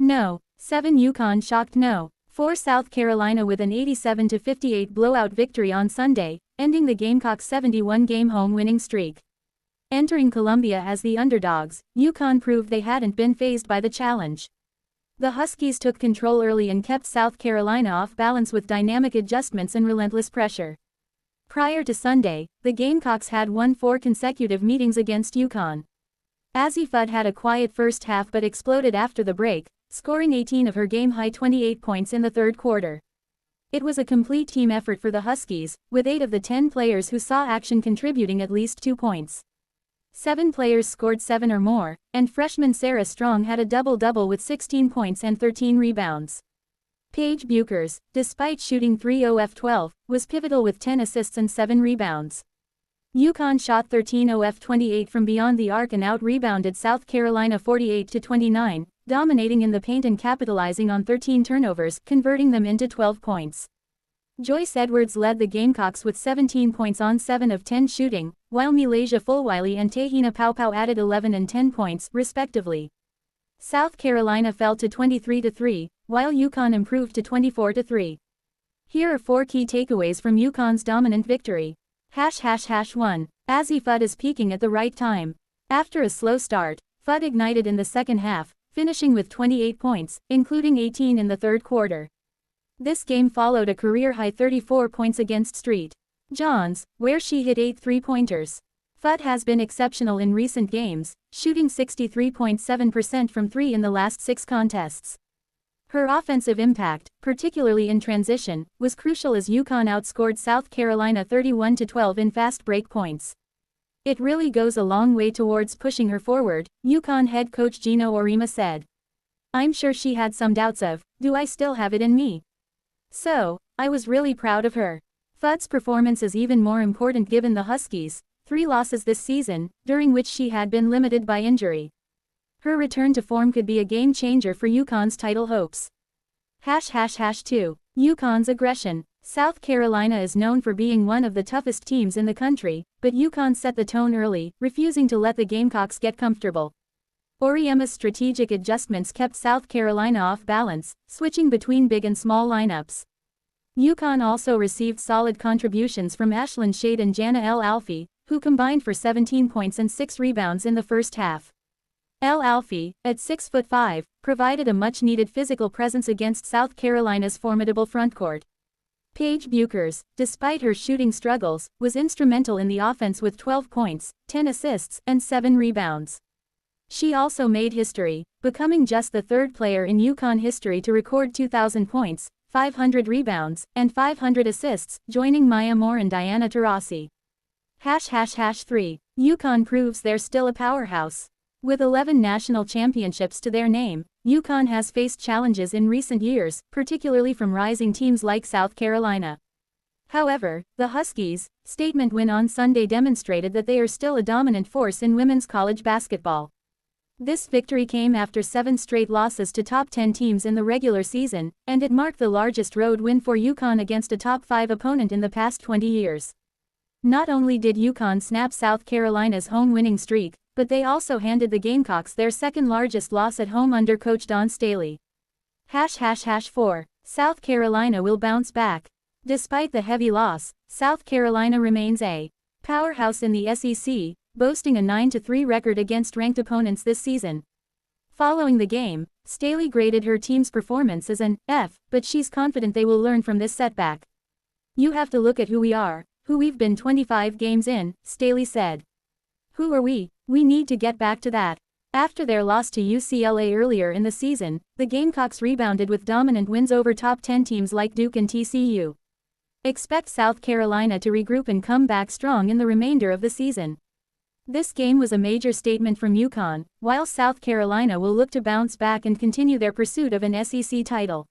No. 7 UConn shocked No. 4 South Carolina with an 87-58 blowout victory on Sunday, ending the Gamecocks' 71-game home winning streak. Entering Columbia as the underdogs, UConn proved they hadn't been fazed by the challenge. The Huskies took control early and kept South Carolina off balance with dynamic adjustments and relentless pressure. Prior to Sunday, the Gamecocks had won 4 consecutive meetings against UConn. Azzi Fudd had a quiet first half but exploded after the break, scoring 18 of her game-high 28 points in the third quarter. It was a complete team effort for the Huskies, with 8 of the 10 players who saw action contributing at least 2 points. 7 players scored 7 or more, and freshman Sarah Strong had a double-double with 16 points and 13 rebounds. Paige Bueckers, despite shooting 3 of 12, was pivotal with 10 assists and 7 rebounds. UConn shot 13 of 28 from beyond the arc and out-rebounded South Carolina 48-29, dominating in the paint and capitalizing on 13 turnovers, converting them into 12 points. Joyce Edwards led the Gamecocks with 17 points on 7 of 10 shooting, while Milasia Fulwiley and Tahina Paupau added 11 and 10 points, respectively. South Carolina fell to 23-3, while UConn improved to 24-3. Here are 4 key takeaways from UConn's dominant victory. ###1. Azzi Fudd is peaking at the right time. After a slow start, Fudd ignited in the second half, finishing with 28 points, including 18 in the third quarter. This game followed a career-high 34 points against St. John's, where she hit 8 three-pointers. Fudd has been exceptional in recent games, shooting 63.7% from 3 in the last 6 contests. Her offensive impact, particularly in transition, was crucial as UConn outscored South Carolina 31-12 in fast break points. It really goes a long way towards pushing her forward, UConn head coach Geno Auriemma said. I'm sure she had some doubts of, do I still have it in me? So, I was really proud of her. Fudd's performance is even more important given the Huskies' 3 losses this season, during which she had been limited by injury. Her return to form could be a game-changer for UConn's title hopes. ###2. UConn's aggression. South Carolina is known for being one of the toughest teams in the country, but UConn set the tone early, refusing to let the Gamecocks get comfortable. Auriemma's strategic adjustments kept South Carolina off balance, switching between big and small lineups. UConn also received solid contributions from Ashlyn Shade and Jana El Alfi, who combined for 17 points and 6 rebounds in the first half. El Alfi, at 6'5", provided a much-needed physical presence against South Carolina's formidable frontcourt. Paige Bueckers, despite her shooting struggles, was instrumental in the offense with 12 points, 10 assists, and 7 rebounds. She also made history, becoming just the 3rd player in UConn history to record 2,000 points, 500 rebounds, and 500 assists, joining Maya Moore and Diana Taurasi. ###3. UConn proves they're still a powerhouse. With 11 national championships to their name, UConn has faced challenges in recent years, particularly from rising teams like South Carolina. However, the Huskies' statement win on Sunday demonstrated that they are still a dominant force in women's college basketball. This victory came after 7 straight losses to top 10 teams in the regular season, and it marked the largest road win for UConn against a top 5 opponent in the past 20 years. Not only did UConn snap South Carolina's home winning streak, but they also handed the Gamecocks their 2nd largest loss at home under coach Staley. ###4. South Carolina will bounce back. Despite the heavy loss, South Carolina remains a powerhouse in the SEC, boasting a 9-3 record against ranked opponents this season. Following the game, Staley graded her team's performance as an F, but she's confident they will learn from this setback. You have to look at who we are, who we've been 25 games in, Staley said. Who are we? We need to get back to that. After their loss to UCLA earlier in the season, the Gamecocks rebounded with dominant wins over top 10 teams like Duke and TCU. Expect South Carolina to regroup and come back strong in the remainder of the season. This game was a major statement from UConn, while South Carolina will look to bounce back and continue their pursuit of an SEC title.